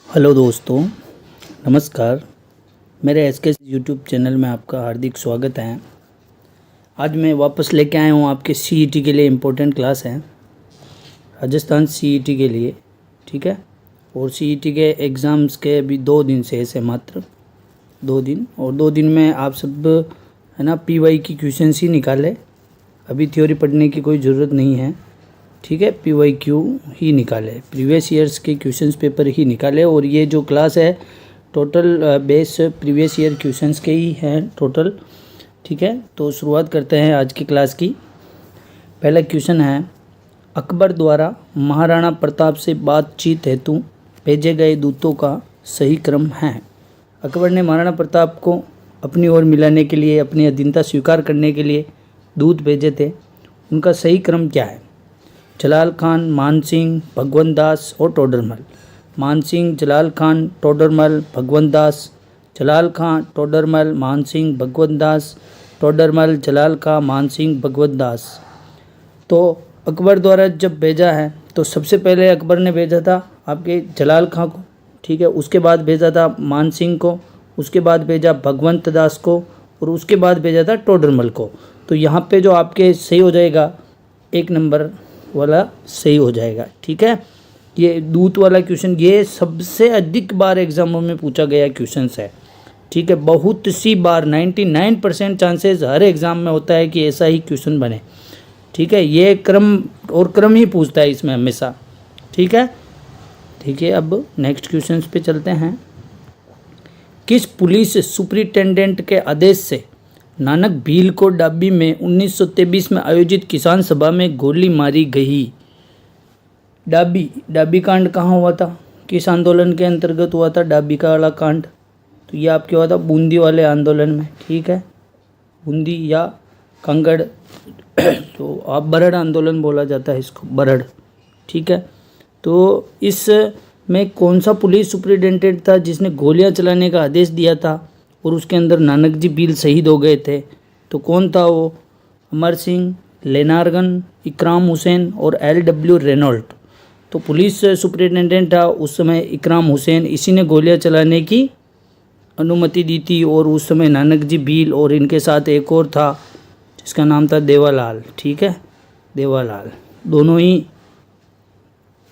Hello दोस्तों, नमस्कार। मेरे एस के यूट्यूब चैनल में आपका हार्दिक स्वागत है। आज मैं वापस लेके आया हूँ आपके सीईटी के लिए इम्पोर्टेंट क्लास है, राजस्थान सीईटी के लिए, ठीक है। और सीईटी के एग्ज़ाम्स के अभी 2 दिन शेष है, मात्र 2 दिन। और 2 दिन में आप सब है ना पीवाई की क्वेश्चंस ही निकाले। अभी थ्योरी पढ़ने की कोई ज़रूरत नहीं है, ठीक है। पीवाईक्यू ही निकाले, प्रीवियस ईयर्स के क्वेश्चंस पेपर ही निकाले। और ये जो क्लास है total base previous year questions के ही हैं टोटल, ठीक है। तो शुरुआत करते हैं आज की क्लास की। पहला क्वेश्चन है, अकबर द्वारा महाराणा प्रताप से बातचीत हेतु भेजे गए दूतों का सही क्रम है। अकबर ने महाराणा प्रताप को अपनी ओर मिलाने के लिए, अपनी अधीनता स्वीकार करने के लिए दूत भेजे थे, उनका सही क्रम क्या है? जलाल खान, मानसिंह, भगवंत दास और टोडरमल। मानसिंह, जलाल खान, टोडरमल, भगवंत दास। जलाल खान, टोडरमल, मानसिंह, भगवंत दास। टोडरमल, जलाल खान, मानसिंह, भगवंत दास। तो अकबर द्वारा जब भेजा है तो सबसे पहले अकबर ने भेजा था आपके जलाल खां को, ठीक है। उसके बाद भेजा था मानसिंह को, उसके बाद भेजा भगवंत दास को और उसके बाद भेजा था टोडरमल को। तो यहाँ पे जो आपके सही हो जाएगा, 1 नंबर वाला सही हो जाएगा, ठीक है। ये दूत वाला क्वेश्चन ये सबसे अधिक बार एग्जामों में पूछा गया क्वेश्चन है, ठीक है। बहुत सी बार 99% चांसेस हर एग्ज़ाम में होता है कि ऐसा ही क्वेश्चन बने, ठीक है। ये क्रम ही पूछता है इसमें हमेशा, ठीक है। ठीक है, अब नेक्स्ट क्वेश्चन पे चलते हैं। किस पुलिस सुपरिटेंडेंट के आदेश से नानक भील को डाबी में 1923 में आयोजित किसान सभा में गोली मारी गई? डाबी कांड कहाँ हुआ था? किस आंदोलन के अंतर्गत हुआ था डाबी का वाला कांड? तो ये आपके हुआ था बूंदी वाले आंदोलन में, ठीक है। बूंदी या कांगड़ तो आप बरड़ आंदोलन बोला जाता है इसको, बरड़, ठीक है। तो इस में कौन सा पुलिस सुपरिटेंडेंट था जिसने गोलियां चलाने का आदेश दिया था और उसके अंदर नानक जी भील शहीद हो गए थे? तो कौन था वो? अमर सिंह, लेनार्गन, इकराम हुसैन और LW रेनॉल्ट। तो पुलिस सुपरिटेंडेंट था उस समय इकराम हुसैन, इसी ने गोलियां चलाने की अनुमति दी थी। और उस समय नानक जी भील और इनके साथ एक और था जिसका नाम था देवालाल, ठीक है, देवालाल। दोनों ही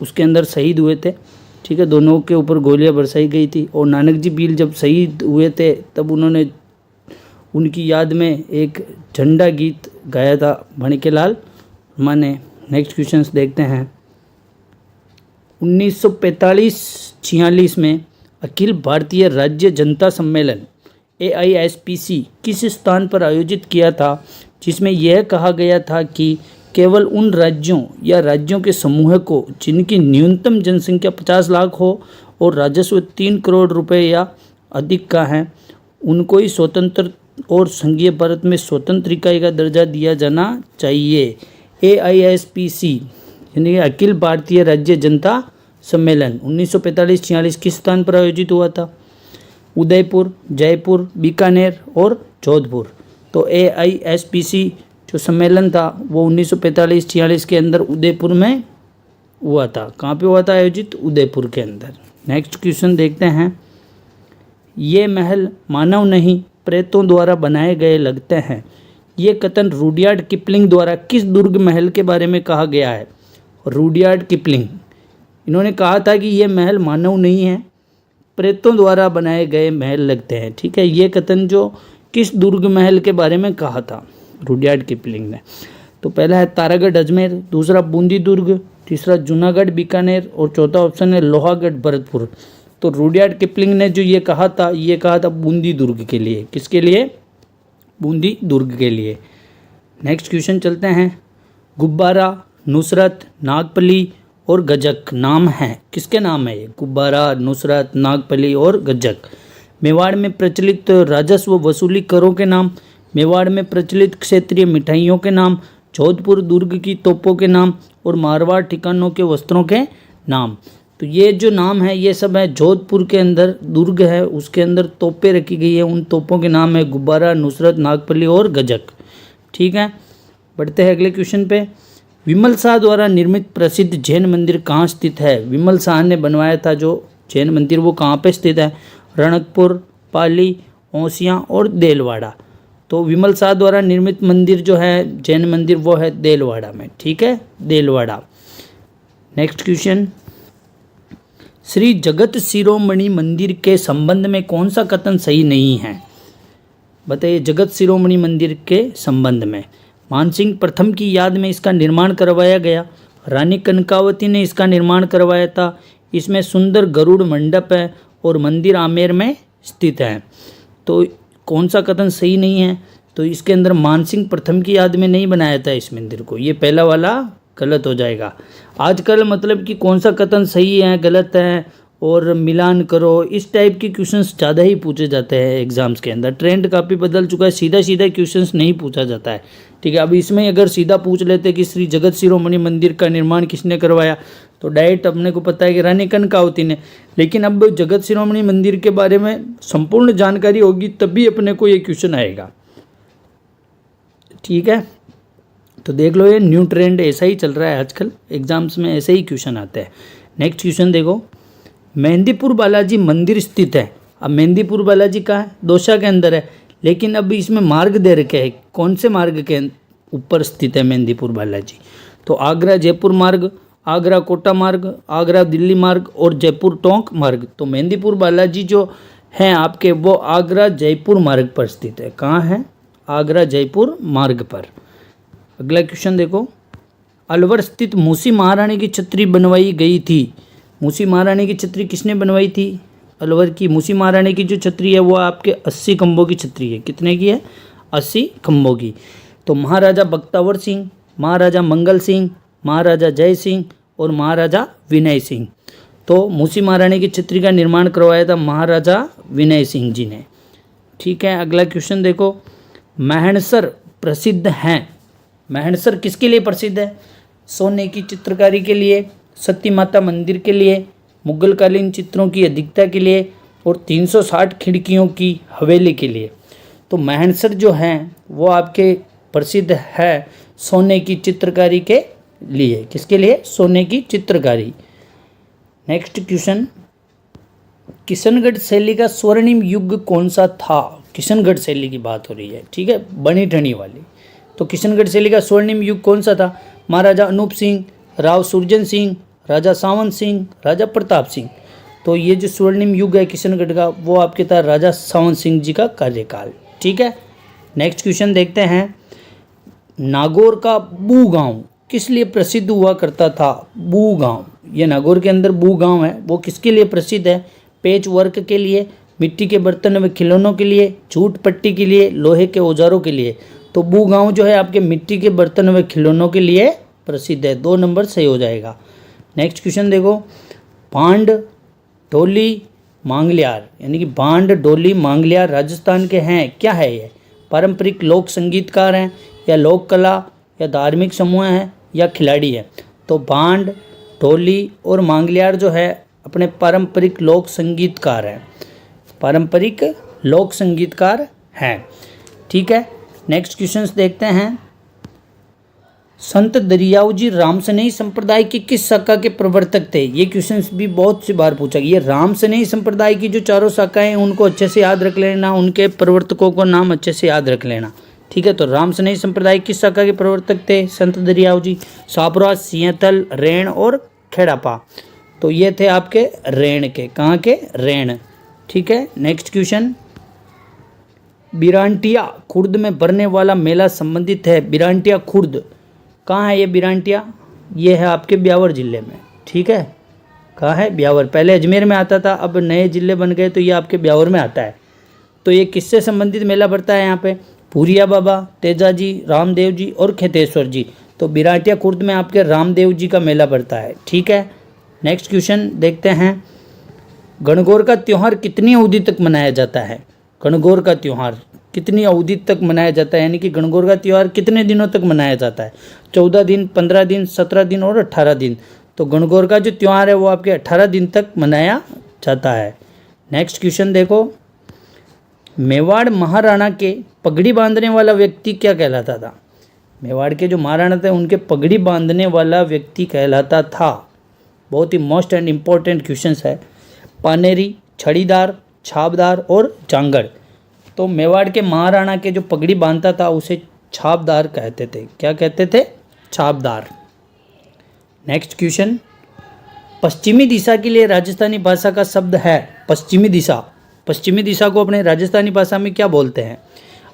उसके अंदर शहीद हुए थे, ठीक है। दोनों के ऊपर गोलियां बरसाई गई थी। और नानक जी भील जब शहीद हुए थे तब उन्होंने उनकी याद में एक झंडा गीत गाया था भणकेलाल माने। नेक्स्ट क्वेश्चन देखते हैं। 1945-46 में अखिल भारतीय राज्य जनता सम्मेलन AISPC किस स्थान पर आयोजित किया था जिसमें यह कहा गया था कि केवल उन राज्यों या राज्यों के समूह को जिनकी न्यूनतम जनसंख्या 50 लाख हो और राजस्व 3 करोड़ रुपए या अधिक का है, उनको ही स्वतंत्र और संघीय भारत में स्वतंत्र इकाई का दर्जा दिया जाना चाहिए। AISPC यानी अखिल भारतीय राज्य जनता सम्मेलन 1945-46 किस स्थान पर आयोजित हुआ था? उदयपुर, जयपुर, बीकानेर और जोधपुर। तो AISPC जो सम्मेलन था वो 1945-46 के अंदर उदयपुर में हुआ था। कहाँ पे हुआ था आयोजित? उदयपुर के अंदर। नेक्स्ट क्वेश्चन देखते हैं। ये महल मानव नहीं प्रेतों द्वारा बनाए गए लगते हैं। ये कथन रुडयार्ड किपलिंग द्वारा किस दुर्ग महल के बारे में कहा गया है? रुडयार्ड किपलिंग, इन्होंने कहा था कि ये महल मानव नहीं है, प्रेतों द्वारा बनाए गए महल लगते हैं, ठीक है। ये कथन जो किस दुर्ग महल के बारे में कहा था रुडयार्ड किपलिंग ने? तो पहला है तारागढ़ अजमेर, दूसरा बूंदी दुर्ग, तीसरा जूनागढ़ बीकानेर और चौथा ऑप्शन है लोहागढ़ भरतपुर। तो रुडयार्ड किपलिंग ने जो ये कहा था बूंदी दुर्ग के लिए। किसके लिए? बूंदी दुर्ग के लिए। नेक्स्ट क्वेश्चन चलते हैं। गुब्बारा, नुसरत, नागपली और गजक नाम है, किसके नाम है ये? गुब्बारा, नुसरत, नागपली और गजक। मेवाड़ में प्रचलित राजस्व वसूली करों के नाम, मेवाड़ में प्रचलित क्षेत्रीय मिठाइयों के नाम, जोधपुर दुर्ग की तोपों के नाम और मारवाड़ ठिकानों के वस्त्रों के नाम। तो ये जो नाम है ये सब है जोधपुर के अंदर दुर्ग है, उसके अंदर तोपें रखी गई है, उन तोपों के नाम है गुब्बारा, नुसरत, नागपली और गजक, ठीक है। बढ़ते हैं अगले क्वेश्चन पे। विमल शाह द्वारा निर्मित प्रसिद्ध जैन मंदिर कहाँ स्थित है? विमल शाह ने बनवाया था जो जैन मंदिर वो कहाँ पे स्थित है? रणकपुर, पाली, ओसियां और देलवाड़ा। तो विमल शाह द्वारा निर्मित मंदिर जो है जैन मंदिर वो है देलवाड़ा में, ठीक है, देलवाड़ा। नेक्स्ट क्वेश्चन, श्री जगत शिरोमणि मंदिर के संबंध में कौन सा कथन सही नहीं है? बताइए, जगत शिरोमणि मंदिर के संबंध में। मानसिंह प्रथम की याद में इसका निर्माण करवाया गया, रानी कनकावती ने इसका निर्माण करवाया था, इसमें सुंदर गरुड़ मंडप है और मंदिर आमेर में स्थित है। तो कौन सा कथन सही नहीं है? तो इसके अंदर मानसिंह प्रथम की याद में नहीं बनाया था इस मंदिर को, ये पहला वाला गलत हो जाएगा। आजकल मतलब कि कौन सा कथन सही है गलत है और मिलान करो, इस टाइप के क्वेश्चंस ज़्यादा ही पूछे जाते हैं एग्जाम्स के अंदर। ट्रेंड काफ़ी बदल चुका है, सीधा सीधा क्वेश्चंस नहीं पूछा जाता है, ठीक है। अब इसमें अगर सीधा पूछ लेते कि श्री जगत शिरोमणि मंदिर का निर्माण किसने करवाया, तो डायरेक्ट अपने को पता है कि रानी कनकावती ने। लेकिन अब जगत शिरोमणि मंदिर के बारे में संपूर्ण जानकारी होगी तभी अपने को ये क्वेश्चन आएगा, ठीक है। तो देख लो, ये न्यू ट्रेंड ऐसा ही चल रहा है आजकल, एग्जाम्स में ऐसे ही क्वेश्चन आते हैं। नेक्स्ट क्वेश्चन देखो, मेहंदीपुर बालाजी मंदिर स्थित है। अब मेहंदीपुर बालाजी कहाँ है? दौसा के अंदर है, लेकिन अब इसमें मार्ग दे रखे हैं, कौन से मार्ग के ऊपर स्थित है मेहंदीपुर बालाजी? तो आगरा जयपुर मार्ग, आगरा कोटा मार्ग, आगरा दिल्ली मार्ग और जयपुर टोंक मार्ग। तो मेहंदीपुर बालाजी जो हैं आपके वो आगरा जयपुर मार्ग पर स्थित है। कहाँ है? आगरा जयपुर मार्ग पर। अगला क्वेश्चन देखो, अलवर स्थित मूसी महारानी की छतरी बनवाई गई थी। मूसी महारानी की छतरी किसने बनवाई थी? अलवर की मूसी महारानी की जो छतरी है वो आपके 80 खंभों की छतरी है। कितने की है? 80 खंभों की। तो महाराजा बख्तावर सिंह, महाराजा मंगल सिंह, महाराजा जय सिंह और महाराजा विनय सिंह। तो मूसी महारानी की छतरी का निर्माण करवाया था महाराजा विनय सिंह जी ने, ठीक है। अगला क्वेश्चन देखो, महणसर प्रसिद्ध हैं। महणसर किसके लिए प्रसिद्ध है? सोने की चित्रकारी के लिए, सती माता मंदिर के लिए, मुगलकालीन चित्रों की अधिकता के लिए और 360 खिड़कियों की हवेली के लिए। तो महणसर जो हैं वो आपके प्रसिद्ध है सोने की चित्रकारी के लिए। किसके लिए? सोने की चित्रकारी। नेक्स्ट क्वेश्चन, किशनगढ़ शैली का स्वर्णिम युग कौन सा था? किशनगढ़ शैली की बात हो रही है, ठीक है, बनी ठनी वाली। तो किशनगढ़ शैली का स्वर्णिम युग कौन सा था? महाराजा अनूप सिंह, राव सुरजन सिंह, राजा सावंत सिंह, राजा प्रताप सिंह। तो ये जो स्वर्णिम युग है किशनगढ़ का वो आपके था राजा सावंत सिंह जी का कार्यकाल, ठीक है। नेक्स्ट क्वेश्चन देखते हैं, नागौर का बू गांव किस लिए प्रसिद्ध हुआ करता था? बू गांव, ये नागौर के अंदर बू गांव है, वो किसके लिए प्रसिद्ध है? पेच वर्क के लिए, मिट्टी के बर्तन व खिलौनों के लिए, जूट पट्टी के लिए, लोहे के औजारों के लिए। तो बू गांव जो है आपके मिट्टी के बर्तन व खिलौनों के लिए प्रसिद्ध है। 2 नंबर सही हो जाएगा। नेक्स्ट क्वेश्चन देखो, भांड, ढोली, मांगलियार, यानी कि भांड, ढोली, मांगलियार राजस्थान के हैं। क्या है ये? पारंपरिक लोक संगीतकार हैं या लोक कला या धार्मिक समूह हैं या खिलाड़ी है? तो भांड, ढोली और मांगलियार जो है अपने पारंपरिक लोक संगीतकार हैं, पारंपरिक लोक संगीतकार हैं, ठीक है। नेक्स्ट क्वेश्चंस देखते हैं, संत दरियाऊजी रामसनेही संप्रदाय की किस शाखा के प्रवर्तक थे? ये क्वेश्चंस भी बहुत सी बार पूछा गया। ये रामसनेही संप्रदाय की जो 4 शाखाएं हैं उनको अच्छे से याद रख लेना, उनके प्रवर्तकों को नाम अच्छे से याद रख लेना, ठीक है। तो रामसनेही संप्रदाय किस शाखा के प्रवर्तक थे? संत दरियाऊजी। सापरा, सिंहथल, रेण और खेड़ापा। तो ये थे आपके रेण के। कहाँ के? रेण, ठीक है। नेक्स्ट क्वेश्चन, बिरांटिया खुर्द में भरने वाला मेला संबंधित है। बिरांटिया खुर्द कहाँ है? ये बिरांटिया ये है आपके ब्यावर जिले में, ठीक है। कहाँ है? ब्यावर। पहले अजमेर में आता था, अब नए जिले बन गए तो ये आपके ब्यावर में आता है। तो ये किससे संबंधित मेला भरता है यहाँ पे? पूरिया बाबा, तेजाजी, रामदेव जी और खेतेश्वर जी। तो बिरांटिया खुर्द में आपके रामदेव जी का मेला भरता है, ठीक है। नेक्स्ट क्वेश्चन देखते हैं, गणगौर का त्यौहार कितनी अवधि तक मनाया जाता है? गणगौर का त्यौहार कितनी अवधि तक मनाया जाता है, यानी कि गणगौर का त्यौहार कितने दिनों तक मनाया जाता है? 14 दिन, 15 दिन, 17 दिन और 18 दिन। तो गणगौर का जो त्यौहार है वो आपके 18 दिन तक मनाया जाता है। नेक्स्ट क्वेश्चन देखो, मेवाड़ महाराणा के पगड़ी बांधने वाला व्यक्ति क्या कहलाता था? मेवाड़ के जो महाराणा थे उनके पगड़ी बांधने वाला व्यक्ति कहलाता था। बहुत ही मोस्ट एंड इम्पोर्टेंट क्वेश्चन है। पानेरी, छड़ीदार, छाबदार और जांगड़। तो मेवाड़ के महाराणा के जो पगड़ी बांधता था उसे छाबदार कहते थे। क्या कहते थे? छाबदार। नेक्स्ट क्वेश्चन, पश्चिमी दिशा के लिए राजस्थानी भाषा का शब्द है पश्चिमी दिशा। पश्चिमी दिशा को अपने राजस्थानी भाषा में क्या बोलते हैं?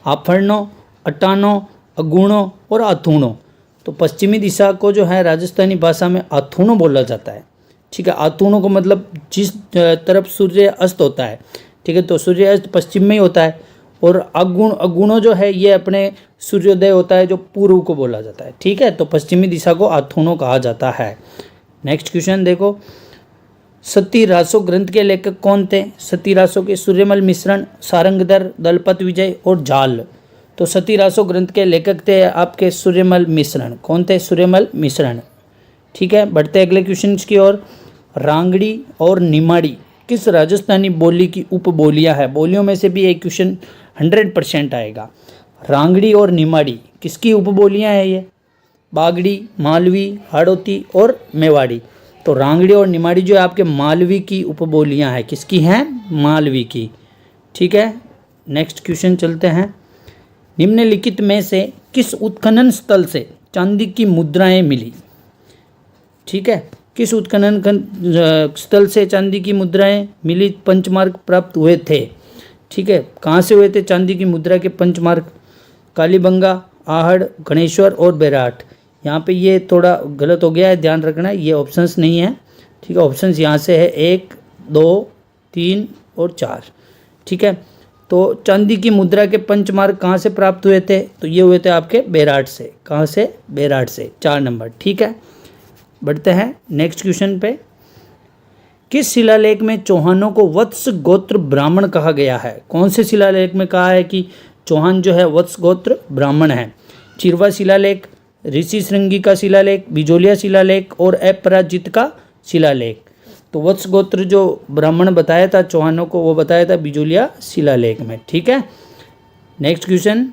आफरणो, अटानो, अगुणो और अथुणो। तो पश्चिमी दिशा को जो है राजस्थानी भाषा में अथुणो बोला जाता है। ठीक है, अथुणो को मतलब जिस तरफ सूर्य अस्त होता है। ठीक है, तो सूर्य अस्त पश्चिम में ही होता है। और अगुणो जो है ये अपने सूर्योदय होता है जो पूर्व को बोला जाता है। ठीक है, तो पश्चिमी दिशा को अथुणो कहा जाता है। नेक्स्ट क्वेश्चन देखो, सती रासो ग्रंथ के लेखक कौन थे? सती रासो के सूर्यमल मिश्रण, सारंगधर, दलपत विजय और जाल। तो सती रासो ग्रंथ के लेखक थे आपके सूर्यमल मिश्रण। कौन थे? सूर्यमल मिश्रण। ठीक है, बढ़ते अगले क्वेश्चन की ओर। रांगड़ी और निमाड़ी किस राजस्थानी बोली की उपबोलियां है? बोलियों में से भी एक क्वेश्चन 100% आएगा। रांगड़ी और निमाड़ी किसकी उपबोलियां है ये? बागड़ी, मालवी, हाड़ौती और मेवाड़ी। तो रांगड़ी और निमाड़ी जो है आपके मालवी की उपबोलियां हैं। किसकी हैं? मालवी की। ठीक है, नेक्स्ट क्वेश्चन चलते हैं। निम्नलिखित में से किस उत्खनन स्थल से चांदी की मुद्राएं मिली? ठीक है, किस उत्खनन स्थल से चांदी की मुद्राएं मिली, पंचमार्क प्राप्त हुए थे? ठीक है, कहाँ से हुए थे चांदी की मुद्रा के पंचमार्क? कालीबंगा, आहड़, गणेश्वर और बेराट। यहाँ पे ये थोड़ा गलत हो गया है, ध्यान रखना, ये ऑप्शंस नहीं है। ठीक है, ऑप्शंस यहाँ से है 1, 2, 3 और 4। ठीक है, तो चांदी की मुद्रा के पंचमार्क कहाँ से प्राप्त हुए थे? तो ये हुए थे आपके बेराट से। कहाँ से? बेराट से। 4 नंबर। ठीक है, बढ़ते हैं नेक्स्ट क्वेश्चन पे। किस शिलालेख में चौहानों को वत्स गोत्र ब्राह्मण कहा गया है? कौन से शिलालेख में कहा है कि चौहान जो है वत्स गोत्र ब्राह्मण है? चिरवा शिलालेख, ऋषि श्रृंगी का शिलालेख, बिजोलिया शिलालेख और अपराजित का शिलालेख। तो वत्स गोत्र जो ब्राह्मण बताया था चौहानों को, वो बताया था बिजोलिया शिलालेख में। ठीक है, नेक्स्ट क्वेश्चन।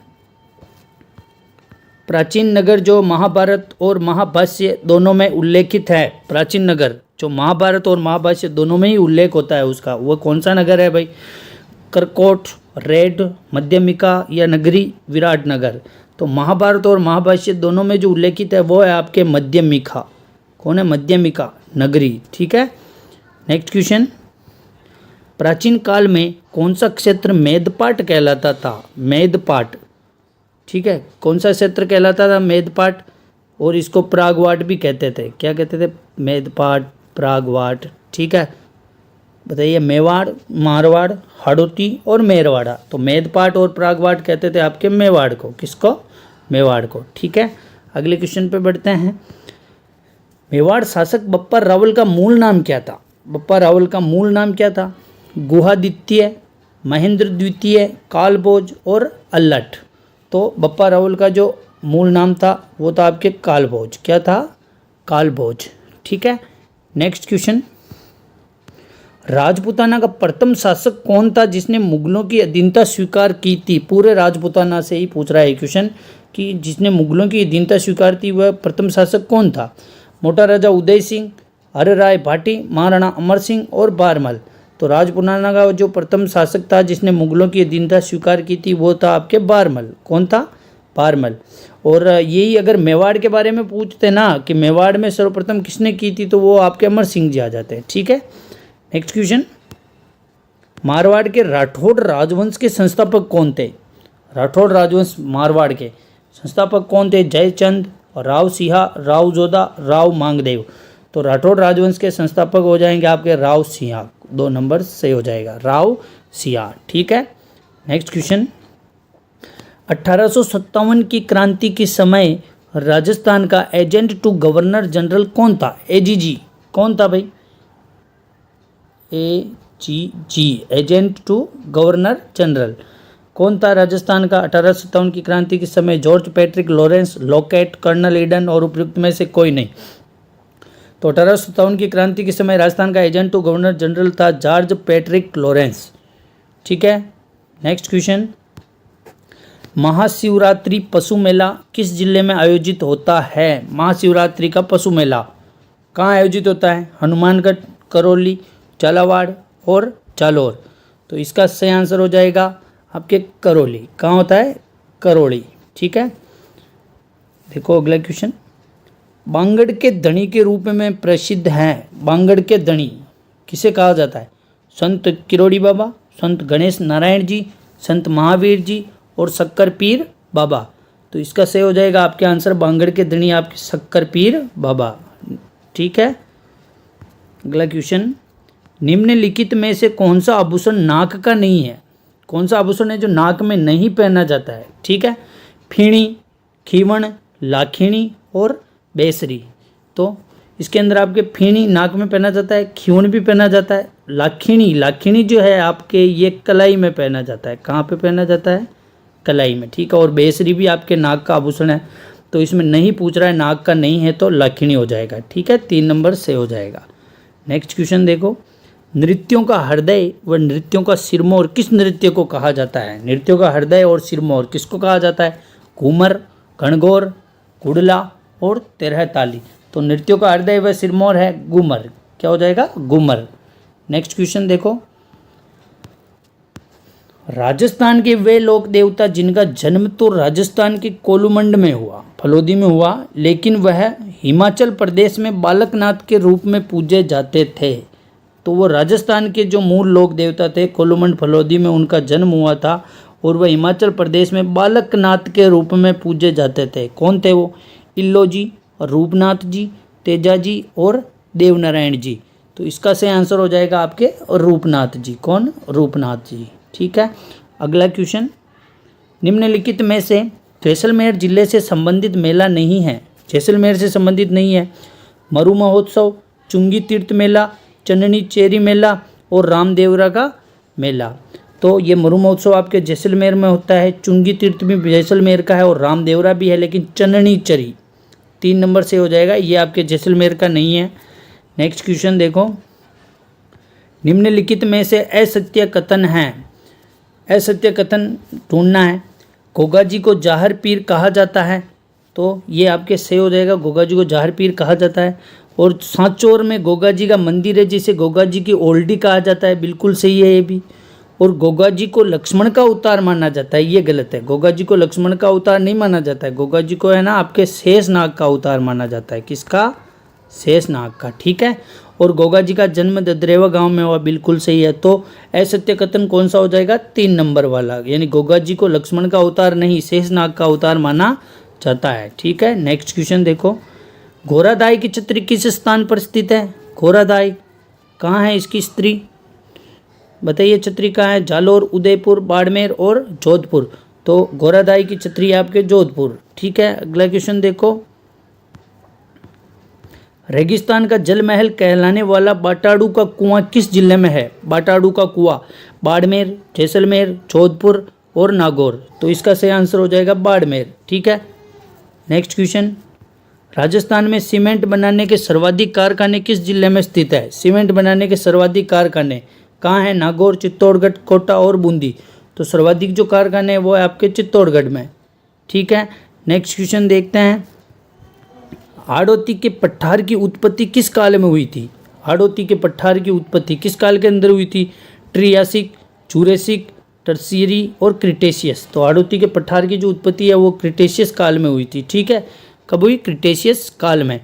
प्राचीन नगर जो महाभारत और महाभाष्य दोनों में उल्लेखित है, प्राचीन नगर जो महाभारत और महाभाष्य दोनों में ही उल्लेख होता है उसका, वो कौन सा नगर है भाई? करकोट, रेड, मध्यमिका या नगरी विराटनगर। तो महाभारत और महाभाष्य दोनों में जो उल्लेखित है वो है आपके मध्यमिका। कौन है? मध्यमिका नगरी। ठीक है, नेक्स्ट क्वेश्चन। प्राचीन काल में कौन सा क्षेत्र मेदपाट कहलाता था? मेदपाट। ठीक है, कौन सा क्षेत्र कहलाता था? मेदपाट। और इसको प्रागवाट भी कहते थे। क्या कहते थे? मेदपाट, प्रागवाट। ठीक है, बताइए। मेवाड़, मारवाड़, हाड़ौती और मेरवाड़ा। तो मेदपाट और प्रागवाट कहते थे आपके मेवाड़ को। किसको? मेवाड़ को। ठीक है, अगले क्वेश्चन पे बढ़ते हैं। मेवाड़ शासक बप्पा रावल का मूल नाम क्या था? बप्पा रावल का मूल नाम क्या था? गुहादित्य, महेंद्र द्वितीय, कालभोज और अल्लट। तो बप्पा रावल का जो मूल नाम था वो था आपके कालभोज। क्या था? कालभोज। ठीक है, नेक्स्ट क्वेश्चन। राजपूताना का प्रथम शासक कौन था जिसने मुगलों की अधीनता स्वीकार की थी? पूरे राजपूताना से ही पूछ रहा है क्वेश्चन कि जिसने मुगलों की अधीनता स्वीकार थी वह प्रथम शासक कौन था? मोटा राजा उदय सिंह, हर राय भाटी, महाराणा अमर सिंह और बारमल। तो राजपूताना का जो प्रथम शासक था जिसने मुगलों की अधीनता स्वीकार की थी वो था आपके बारमल। कौन था? बारमल। और यही अगर मेवाड़ के बारे में पूछते ना कि मेवाड़ में सर्वप्रथम किसने की थी, तो वो आपके अमर सिंह जी आ जाते हैं। ठीक है, नेक्स्ट क्वेश्चन। मारवाड़ के राठौड़ राजवंश के संस्थापक कौन थे? राठौड़ राजवंश मारवाड़ के संस्थापक कौन थे? जयचंद, राव सिंहा, राव जोधा, राव मांगदेव। तो राठौड़ राजवंश के संस्थापक हो जाएंगे आपके राव सिंहा। 2 नंबर सही हो जाएगा, राव सिंहा। ठीक है, नेक्स्ट क्वेश्चन। 1857 की क्रांति के समय राजस्थान का एजेंट टू गवर्नर जनरल कौन था? एजीजी। कौन था भाई? AGG, agent to governor general. कौन था राजस्थान का 1857 की क्रांति के समय? George Patrick Lawrence, Lockett, colonel Eden और उपयुक्त में से कोई नहीं। तो 1857 की क्रांति के समय राजस्थान का एजेंट टू गवर्नर जनरल था जॉर्ज पैट्रिक लॉरेंस। ठीक है, नेक्स्ट क्वेश्चन। महाशिवरात्रि पशु मेला किस जिले में आयोजित होता है? महाशिवरात्रि का पशु मेला कहाँ आयोजित होता है? हनुमानगढ़, करौली, झालावाड़ और जालोर। तो इसका सही आंसर हो जाएगा आपके करौली। कहाँ होता है? करौली। ठीक है, देखो अगला क्वेश्चन। बांगड़ के धनी के रूप में प्रसिद्ध हैं। बांगड़ के धनी किसे कहा जाता है? संत किरोड़ी बाबा, संत गणेश नारायण जी, संत महावीर जी और शक्कर पीर बाबा। तो इसका सही हो जाएगा आपके आंसर बांगड़ के धनी आपके शक्कर पीर बाबा। ठीक है, अगला क्वेश्चन। निम्नलिखित में से कौन सा आभूषण नाक का नहीं है? कौन सा आभूषण है जो नाक में नहीं पहना जाता है? ठीक है, फीणी, खीवण, लाखिणी और बेसरी। तो इसके अंदर आपके फीणी नाक में पहना जाता है, खीवण भी पहना जाता है, लाखिणी जो है आपके ये कलाई में पहना जाता है। कहाँ पे पहना जाता है? कलाई में। ठीक है, और बेसरी भी आपके नाक का आभूषण है। तो इसमें नहीं पूछ रहा है, नाक का नहीं है तो लाखिणी हो जाएगा। ठीक है, 3 नंबर से हो जाएगा। नेक्स्ट क्वेश्चन देखो। नृत्यों का हृदय व नृत्यों का सिरमौर किस नृत्य को कहा जाता है? नृत्यों का हृदय और सिरमौर किसको कहा जाता है? घूमर, गणगौर, कुड़ला और तेरह ताली। तो नृत्यों का हृदय व सिरमौर है घूमर। क्या हो जाएगा? घूमर। नेक्स्ट क्वेश्चन देखो। राजस्थान के वे लोक देवता जिनका जन्म तो राजस्थान के कोलुमंड में हुआ, फलोदी में हुआ, लेकिन वह हिमाचल प्रदेश में बालकनाथ के रूप में पूजे जाते थे। तो वो राजस्थान के जो मूल लोक देवता थे कोलुमंड फलोदी में उनका जन्म हुआ था और वह हिमाचल प्रदेश में बालकनाथ के रूप में पूजे जाते थे। कौन थे वो? इल्लो जी, रूपनाथ जी, तेजा जी और देवनारायण जी। तो इसका सही आंसर हो जाएगा आपके रूपनाथ जी। कौन? रूपनाथ जी। ठीक है, अगला क्वेश्चन। निम्नलिखित में से जैसलमेर जिले से संबंधित मेला नहीं है। जैसलमेर से संबंधित नहीं है मरु महोत्सव, चुंगी तीर्थ मेला, चन्नी चेरी मेला और रामदेवरा का मेला। तो ये मरु महोत्सव आपके जैसलमेर में होता है, चुंगी तीर्थ भी जैसलमेर का है और रामदेवरा भी है, लेकिन चन्नी चरी 3 नंबर से हो जाएगा, ये आपके जैसलमेर का नहीं है। नेक्स्ट क्वेश्चन देखो। निम्नलिखित में से असत्य कथन है। असत्य कथन ढूंढना है। गोगा जी को जाहर पीर कहा जाता है। तो ये आपके सही हो जाएगा, गोगा जी को जाहर पीर कहा जाता है। और सांचौर में गोगा जी का मंदिर है जिसे गोगा जी की ओल्डी कहा जाता है। बिल्कुल सही है ये भी। और गोगा जी को लक्ष्मण का अवतार माना जाता है, ये गलत है। गोगा जी को लक्ष्मण का अवतार नहीं माना जाता है। गोगा जी को है ना आपके शेषनाग का अवतार माना जाता है। किसका? शेषनाग का। ठीक है, और गोगा जी का जन्म ददरेवा गांव में हुआ। बिल्कुल सही है। तो असत्य कथन कौन सा हो जाएगा? 3 नंबर वाला, यानी गोगा जी को लक्ष्मण का अवतार नहीं शेषनाग का अवतार माना जाता है। ठीक है, नेक्स्ट क्वेश्चन देखो। घोरादाई की छतरी किस स्थान पर स्थित है? घोरादाई कहाँ है इसकी स्त्री? बताइए, छतरी कहाँ है? जालोर, उदयपुर, बाड़मेर और जोधपुर। तो घोरादाई की छतरी आपके जोधपुर। ठीक है, अगला क्वेश्चन देखो। रेगिस्तान का जल महल कहलाने वाला बाटाड़ू का कुआं किस जिले में है? बाटाड़ू का कुआं बाड़मेर, जैसलमेर, जोधपुर और नागौर। तो इसका सही आंसर हो जाएगा बाड़मेर। ठीक है, नेक्स्ट क्वेश्चन। राजस्थान में सीमेंट बनाने के सर्वाधिक कारखाने किस जिले में स्थित है? सीमेंट बनाने के सर्वाधिक कारखाने कहाँ हैं? नागौर, चित्तौड़गढ़, कोटा और बूंदी। तो सर्वाधिक जो कारखाने हैं वो है आपके चित्तौड़गढ़ में। ठीक है, नेक्स्ट क्वेश्चन देखते हैं। हाड़ौती के पठार की उत्पत्ति किस काल में हुई थी? हाड़ौती के पठार की उत्पत्ति किस काल के अंदर हुई थी? ट्रियासिक, जूरेसिक, टर्शियरी और क्रिटेशियस। तो हाड़ौती के पठार की जो उत्पत्ति है वो क्रिटेशियस काल में हुई थी। ठीक है, कब हुई? क्रिटेशियस काल में।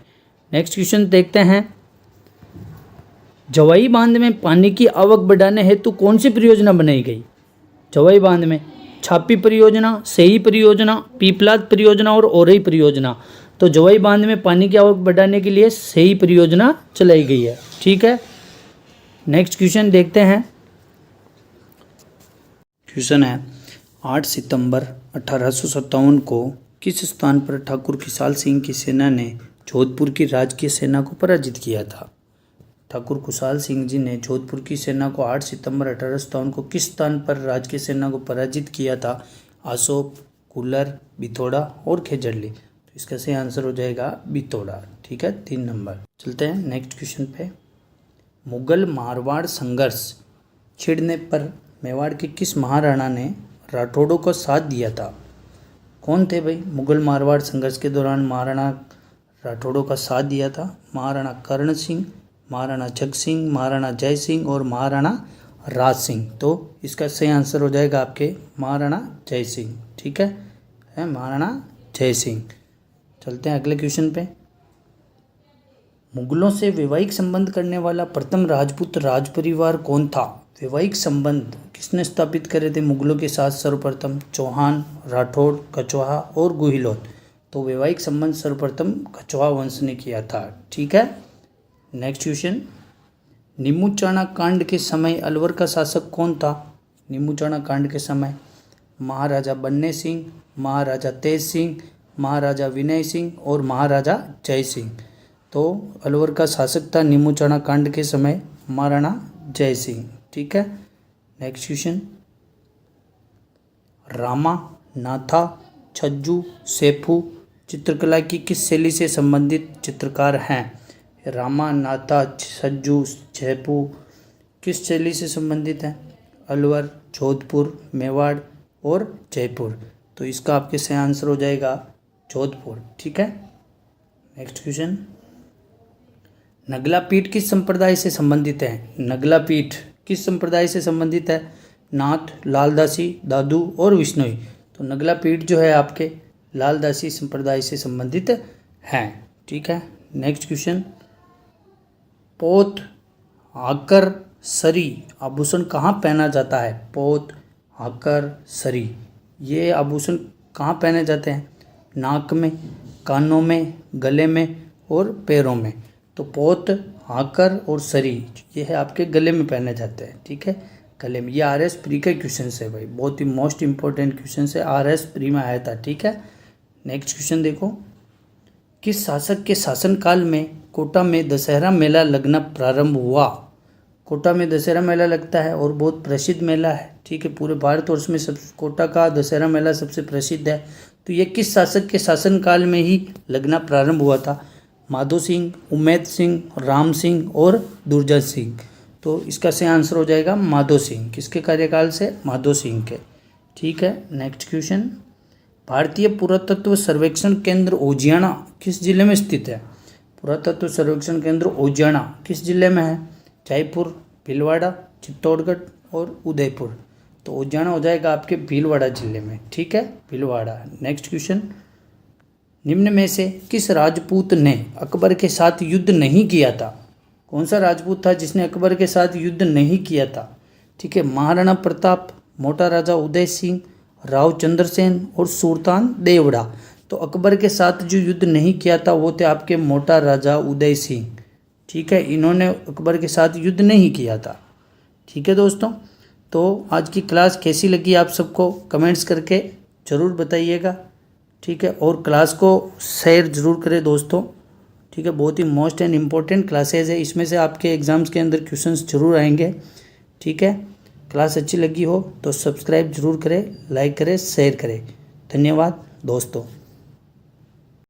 नेक्स्ट क्वेश्चन देखते हैं। जवाई बांध में पानी की आवक बढ़ाने हेतु कौन सी परियोजना बनाई गई? जवाई बांध में छापी परियोजना, सही परियोजना, पीपलाद परियोजना और ओरई परियोजना। तो जवाई बांध में पानी की आवक बढ़ाने के लिए सही परियोजना चलाई गई है। ठीक है, नेक्स्ट क्वेश्चन देखते हैं। क्वेश्चन है 8 सितंबर 1857 को किस स्थान पर ठाकुर खुशहाल सिंह की सेना ने जोधपुर की राजकीय सेना को पराजित किया था? ठाकुर खुशहाल सिंह जी ने जोधपुर की सेना को 8 सितंबर 1857 को किस स्थान पर राजकीय सेना को पराजित किया था? आसोप, कूलर, बिथोड़ा और खेजड़ली। तो इसका सही आंसर हो जाएगा बिथोड़ा। ठीक है, 3 नंबर। चलते हैं नेक्स्ट क्वेश्चन पे। मुगल मारवाड़ संघर्ष छिड़ने पर मेवाड़ के किस महाराणा ने राठौड़ों को साथ दिया था? कौन थे भाई? मुगल मारवाड़ संघर्ष के दौरान महाराणा राठौड़ों का साथ दिया था। महाराणा कर्ण सिंह, महाराणा जग सिंह, महाराणा जय सिंह और महाराणा राज सिंह। तो इसका सही आंसर हो जाएगा आपके महाराणा जय सिंह। ठीक है महाराणा जय सिंह। चलते हैं अगले क्वेश्चन पे। मुगलों से वैवाहिक संबंध करने वाला प्रथम राजपूत राज परिवार कौन था? वैवाहिक संबंध किसने स्थापित करे थे मुगलों के साथ सर्वप्रथम? चौहान, राठौड़, कछवाहा और गुहिलोत। तो वैवाहिक संबंध सर्वप्रथम कछवाहा वंश ने किया था। ठीक है, नेक्स्ट क्वेश्चन। नीमूचाणा कांड के समय अलवर का शासक कौन था? नीमूचाणा कांड के समय महाराजा बन्ने सिंह, महाराजा तेज सिंह, महाराजा विनय सिंह और महाराजा जय सिंह। तो अलवर का शासक था नीमूचाणा कांड के समय महाराणा जय सिंह। ठीक है, नेक्स्ट क्वेश्चन। रामा, नाथा, छज्जू, सेफू चित्रकला की किस शैली से संबंधित चित्रकार हैं? रामा, नाथा, छज्जू, सेफू किस शैली से संबंधित हैं? अलवर, जोधपुर, मेवाड़ और जयपुर। तो इसका आपके सही आंसर हो जाएगा जोधपुर। ठीक है, नेक्स्ट क्वेश्चन। नगला पीठ किस संप्रदाय से संबंधित है? नगला पीठ किस संप्रदाय से संबंधित है? नाथ, लालदासी, दादू और विष्णोई। तो नगला पीठ जो है आपके लालदासी संप्रदाय से संबंधित हैं। ठीक है, नेक्स्ट क्वेश्चन। पोत, आकर, सरी आभूषण कहाँ पहना जाता है? पोत, आकर, सरी ये आभूषण कहाँ पहने जाते हैं? नाक में, कानों में, गले में और पैरों में। तो पोत, आकर और सरी ये है आपके गले में पहने जाते हैं। ठीक है, गले में। ये RS प्री का क्वेश्चन है भाई, बहुत ही मोस्ट इंपॉर्टेंट क्वेश्चन है, RS प्री में आया था। ठीक है, नेक्स्ट क्वेश्चन देखो। किस शासक के शासनकाल में कोटा में दशहरा मेला लगना प्रारंभ हुआ? कोटा में दशहरा मेला लगता है और बहुत प्रसिद्ध मेला है। ठीक है, पूरे भारतवर्ष में सब कोटा का दशहरा मेला सबसे प्रसिद्ध है। तो ये किस शासक के शासनकाल में ही लगना प्रारंभ हुआ था? माधो सिंह, उम्मेद सिंह, राम सिंह और दुर्जय सिंह। तो इसका सही आंसर हो जाएगा माधो सिंह। किसके कार्यकाल से? माधो सिंह के। ठीक है, नेक्स्ट क्वेश्चन। भारतीय पुरातत्व सर्वेक्षण केंद्र ओजियाना किस जिले में स्थित है? पुरातत्व सर्वेक्षण केंद्र ओजियाना किस जिले में है? जयपुर, भीलवाड़ा, चित्तौड़गढ़ और उदयपुर। तो ओजियाना हो जाएगा आपके भीलवाड़ा जिले में। ठीक है, भीलवाड़ा। Next question. निम्न में से किस राजपूत ने अकबर के साथ युद्ध नहीं किया था? कौन सा राजपूत था जिसने अकबर के साथ युद्ध नहीं किया था? ठीक है, महाराणा प्रताप, मोटा राजा उदय सिंह, राव चंद्रसेन और सुल्तान देवड़ा। तो अकबर के साथ जो युद्ध नहीं किया था वो थे आपके मोटा राजा उदय सिंह। ठीक है, इन्होंने अकबर के साथ युद्ध नहीं किया था। ठीक है दोस्तों, तो आज की क्लास कैसी लगी आप सबको कमेंट्स करके ज़रूर बताइएगा। ठीक है, और क्लास को शेयर ज़रूर करें दोस्तों। ठीक है, बहुत ही मोस्ट एंड इम्पोर्टेंट क्लासेज है, इसमें से आपके एग्ज़ाम्स के अंदर क्वेश्चंस ज़रूर आएंगे। ठीक है, क्लास अच्छी लगी हो तो सब्सक्राइब ज़रूर करें, लाइक करें, शेयर करें। धन्यवाद दोस्तों।